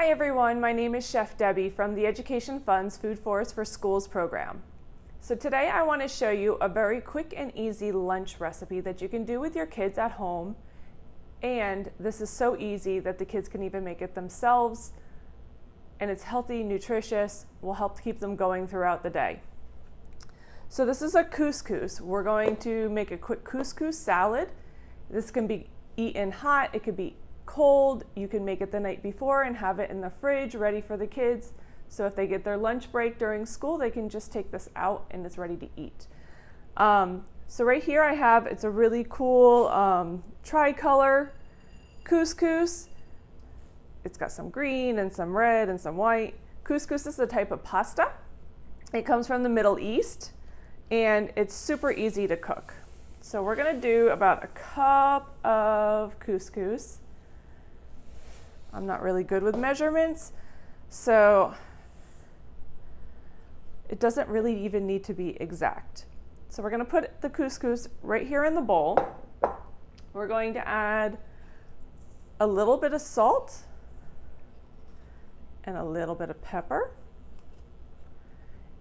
Hi everyone, my name is Chef Debi from the Education Fund's Food Forest for Schools program. So today I want to show you a very quick and easy lunch recipe that you can do with your kids at home. And this is so easy that the kids can even make it themselves. And it's healthy, nutritious, will help keep them going throughout the day. So this is a couscous. We're going to make a quick couscous salad. This can be eaten hot, it could be cold. You can make it the night before and have it in the fridge ready for the kids. So if they get their lunch break during school, they can just take this out and it's ready to eat. So right here I have, it's a really cool tricolor couscous. It's got some green and some red and some white. Couscous is a type of pasta. It comes from the Middle East and it's super easy to cook. So we're gonna do about a cup of couscous. I'm not really good with measurements, so it doesn't really even need to be exact. So we're gonna put the couscous right here in the bowl. We're going to add a little bit of salt and a little bit of pepper.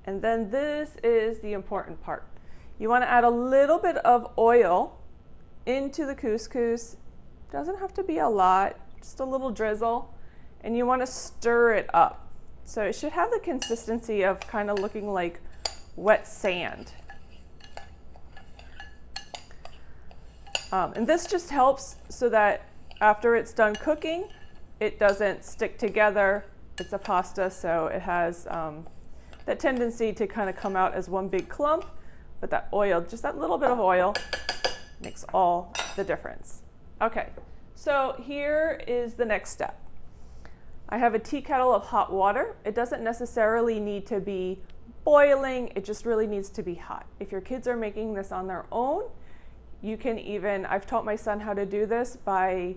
And then this is the important part. You wanna add a little bit of oil into the couscous. Doesn't have to be a lot. Just a little drizzle, and you want to stir it up. So it should have the consistency of kind of looking like wet sand. And this just helps so that after it's done cooking, it doesn't stick together. It's a pasta, so it has that tendency to kind of come out as one big clump, but that oil, just that little bit of oil, makes all the difference. Okay. So here is the next step. I have a tea kettle of hot water. It doesn't necessarily need to be boiling, it just really needs to be hot. If your kids are making this on their own, you can even, I've taught my son how to do this by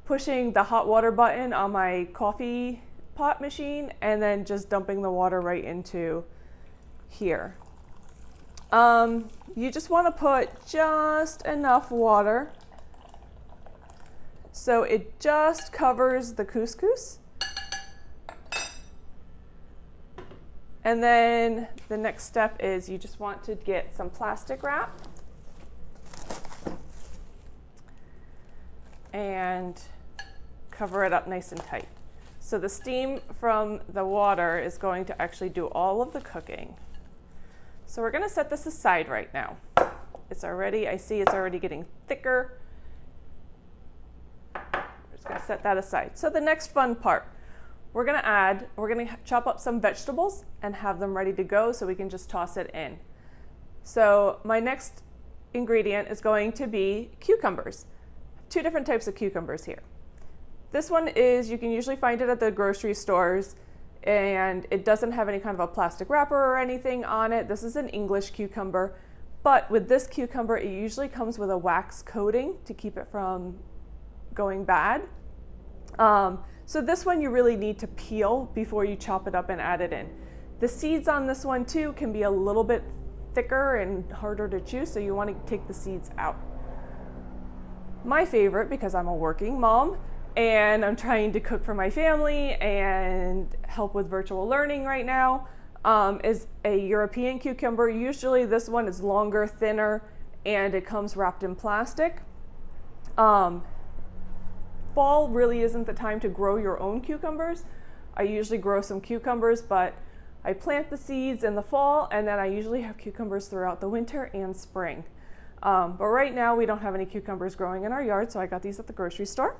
pushing the hot water button on my coffee pot machine and then just dumping the water right into here. You just want to put just enough water so it just covers the couscous. And then the next step is you just want to get some plastic wrap and cover it up nice and tight. So the steam from the water is going to actually do all of the cooking. So we're going to set this aside right now. It's already, I see it's already getting thicker. Gonna set that aside. So the next fun part, we're gonna chop up some vegetables and have them ready to go so we can just toss it in. So my next ingredient is going to be cucumbers. Two different types of cucumbers here. This one is, you can usually find it at the grocery stores and it doesn't have any kind of a plastic wrapper or anything on it. This is an English cucumber, but with this cucumber, it usually comes with a wax coating to keep it from going bad. So this one you really need to peel before you chop it up and add it in. The seeds on this one too can be a little bit thicker and harder to chew, so you want to take the seeds out. My favorite, because I'm a working mom and I'm trying to cook for my family and help with virtual learning right now, is a European cucumber. Usually this one is longer, thinner, and it comes wrapped in plastic. Fall really isn't the time to grow your own cucumbers. I usually grow some cucumbers, but I plant the seeds in the fall and then I usually have cucumbers throughout the winter and spring. But right now we don't have any cucumbers growing in our yard, so I got these at the grocery store.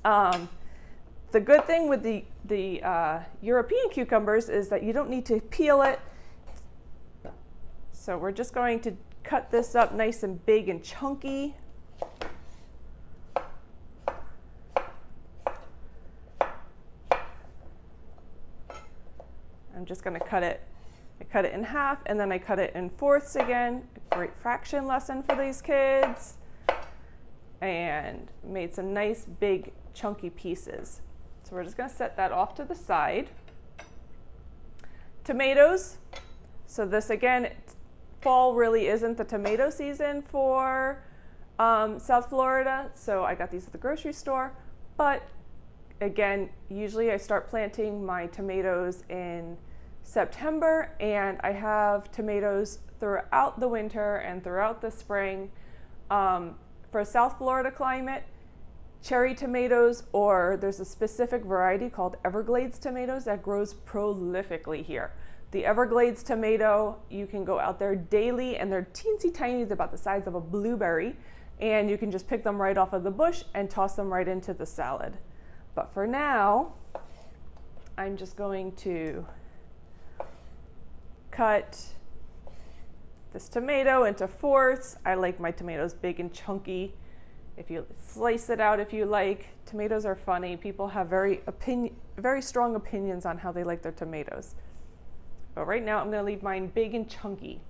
The good thing with the European cucumbers is that you don't need to peel it. So we're just going to cut this up nice and big and chunky. I'm just going to cut it. I cut it in half and then I cut it in fourths again. A great fraction lesson for these kids. And made some nice big chunky pieces. So we're just going to set that off to the side. Tomatoes. So this again, fall really isn't the tomato season for South Florida. So I got these at the grocery store. But Again, usually I start planting my tomatoes in September, and I have tomatoes throughout the winter and throughout the spring. For a South Florida climate, cherry tomatoes, or there's a specific variety called Everglades tomatoes that grows prolifically here. The Everglades tomato, you can go out there daily, and they're teensy tiny, they're about the size of a blueberry, and you can just pick them right off of the bush and toss them right into the salad. But for now, I'm just going to cut this tomato into fourths. I like my tomatoes big and chunky. If you slice it out if you like. Tomatoes are funny. People have very strong opinions on how they like their tomatoes. But right now I'm going to leave mine big and chunky.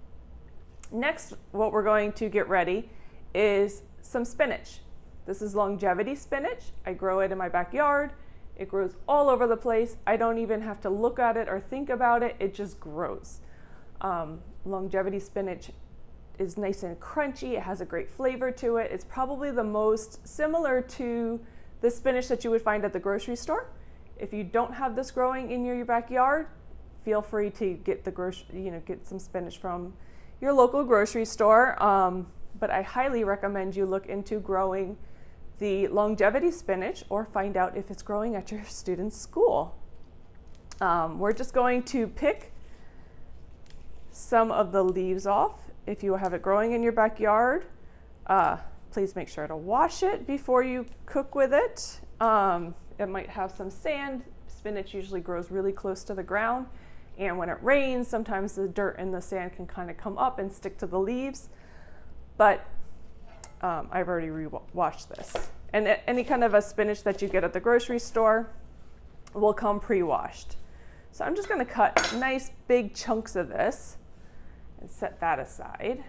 Next, what we're going to get ready is some spinach. This is longevity spinach. I grow it in my backyard. It grows all over the place. I don't even have to look at it or think about it. It just grows. Longevity spinach is nice and crunchy. It has a great flavor to it. It's probably the most similar to the spinach that you would find at the grocery store. If you don't have this growing in your backyard, feel free to get get some spinach from your local grocery store. But I highly recommend you look into growing the longevity spinach or find out if it's growing at your student's school. We're just going to pick some of the leaves off. If you have it growing in your backyard, please make sure to wash it before you cook with it. It might have some sand. Spinach usually grows really close to the ground, and when it rains, sometimes the dirt and the sand can kind of come up and stick to the leaves. But I've already washed this. And any kind of a spinach that you get at the grocery store will come pre-washed. So I'm just going to cut nice big chunks of this and set that aside.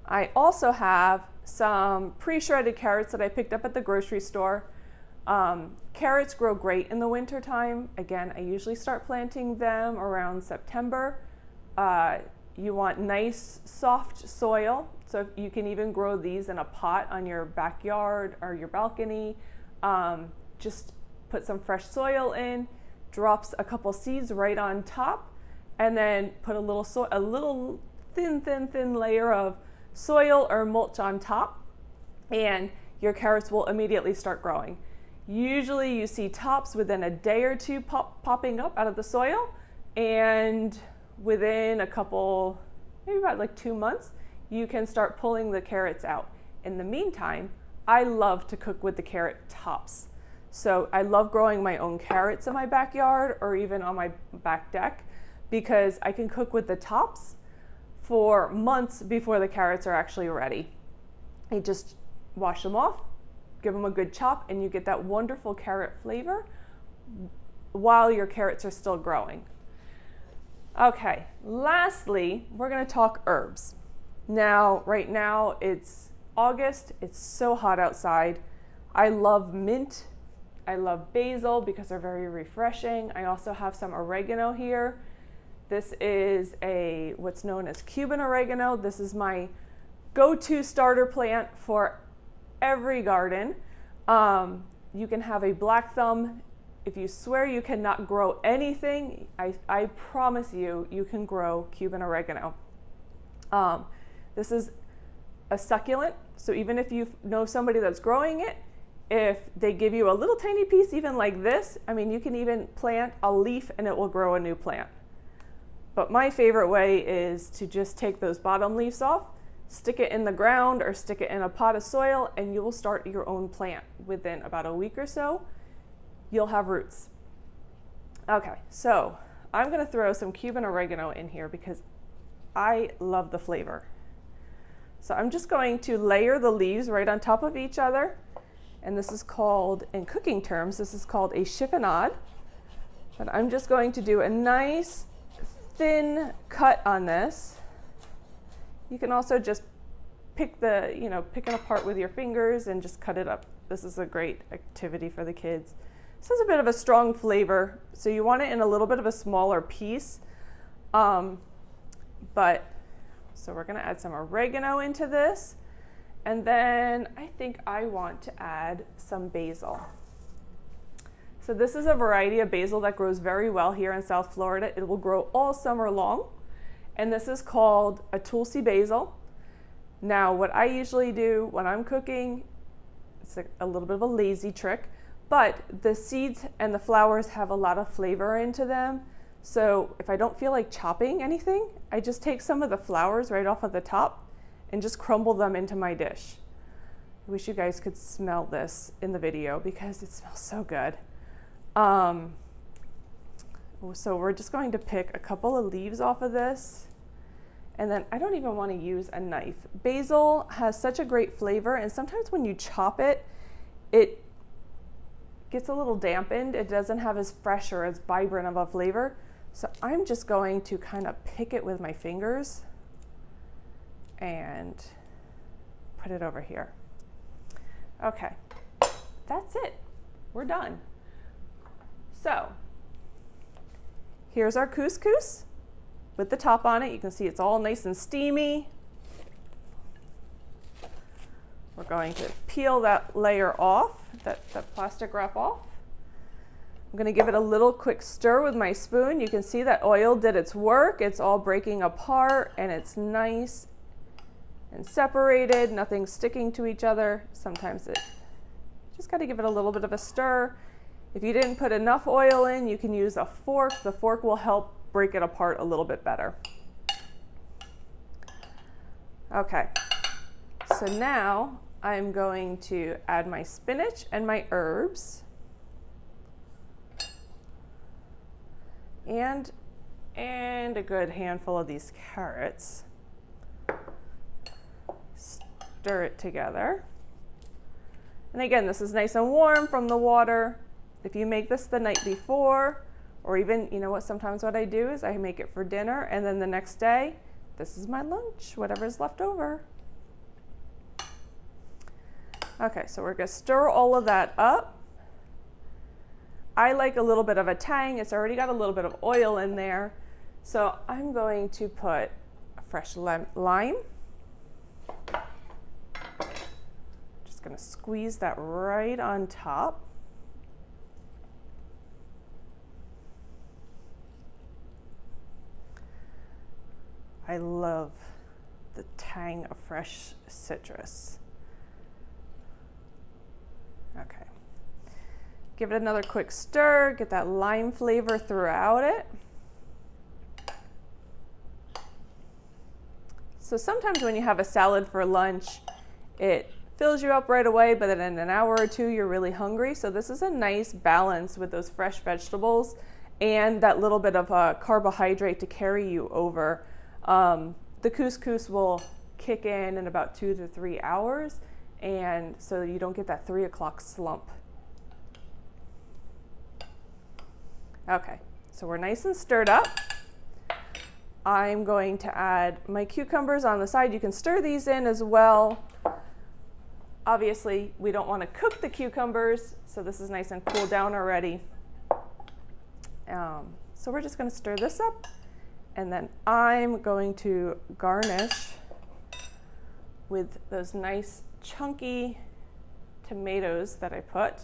I also have some pre-shredded carrots that I picked up at the grocery store. Carrots grow great in the winter time. Again, I usually start planting them around September. You want nice soft soil, so you can even grow these in a pot on your backyard or your balcony. Just put some fresh soil in, drops a couple seeds right on top, and then put a little thin layer of soil or mulch on top, and your carrots will immediately start growing. Usually you see tops within a day or two popping up out of the soil, and within a couple, maybe about like 2 months, you can start pulling the carrots out. In the meantime, I love to cook with the carrot tops. So I love growing my own carrots in my backyard or even on my back deck, because I can cook with the tops for months before the carrots are actually ready. You just wash them off, give them a good chop, and you get that wonderful carrot flavor while your carrots are still growing. Okay, lastly, we're going to talk herbs. Now, right now it's August, it's so hot outside. I love mint, I love basil because they're very refreshing. I also have some oregano here. This is what's known as Cuban oregano. This is my go-to starter plant for every garden. You can have a black thumb. If you swear you cannot grow anything, I promise you, you can grow Cuban oregano. This is a succulent, so even if you know somebody that's growing it, if they give you a little tiny piece, even like this, I mean, you can even plant a leaf and it will grow a new plant. But my favorite way is to just take those bottom leaves off, stick it in the ground or stick it in a pot of soil, and you will start your own plant. Within about a week or so, you'll have roots. Okay, so I'm gonna throw some Cuban oregano in here because I love the flavor. So I'm just going to layer the leaves right on top of each other. And this is called, in cooking terms, this is called a chiffonade. But I'm just going to do a nice thin cut on this. You can also just pick it apart with your fingers and just cut it up. This is a great activity for the kids. This has a bit of a strong flavor, so you want it in a little bit of a smaller piece. So we're gonna add some oregano into this. And then I think I want to add some basil. So this is a variety of basil that grows very well here in South Florida. It will grow all summer long. And this is called a Tulsi basil. Now, what I usually do when I'm cooking, it's a little bit of a lazy trick, but the seeds and the flowers have a lot of flavor into them. So if I don't feel like chopping anything, I just take some of the flowers right off of the top and just crumble them into my dish. I wish you guys could smell this in the video because it smells so good. So we're just going to pick a couple of leaves off of this. And then I don't even want to use a knife. Basil has such a great flavor, and sometimes when you chop it, it gets a little dampened. It doesn't have as fresh or as vibrant of a flavor. So I'm just going to kind of pick it with my fingers and put it over here. Okay, that's it. We're done. So here's our couscous with the top on it. You can see it's all nice and steamy. We're going to peel that layer off, that plastic wrap off. I'm going to give it a little quick stir with my spoon. You can see that oil did its work. It's all breaking apart and it's nice and separated, nothing sticking to each other. Sometimes it just got to give it a little bit of a stir. If you didn't put enough oil in, you can use a fork. The fork will help break it apart a little bit better. Okay, so now I'm going to add my spinach and my herbs. And a good handful of these carrots. Stir it together. And again, this is nice and warm from the water. If you make this the night before, or even, you know what, sometimes what I do is I make it for dinner, and then the next day, this is my lunch, whatever's left over. Okay, so we're gonna stir all of that up. I like a little bit of a tang. It's already got a little bit of oil in there. So I'm going to put a fresh lime. Just gonna squeeze that right on top. I love the tang of fresh citrus. Okay. Give it another quick stir, get that lime flavor throughout it. So sometimes when you have a salad for lunch, it fills you up right away, but then in an hour or two, you're really hungry. So this is a nice balance with those fresh vegetables and that little bit of a carbohydrate to carry you over. The couscous will kick in about 2 to 3 hours, and so you don't get that 3 o'clock slump. Okay, so we're nice and stirred up. I'm going to add my cucumbers on the side. You can stir these in as well. Obviously, we don't want to cook the cucumbers, so this is nice and cooled down already. So we're just going to stir this up, and then I'm going to garnish with those nice chunky tomatoes that I put.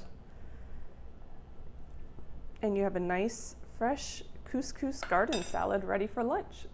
And you have a nice fresh couscous garden salad ready for lunch.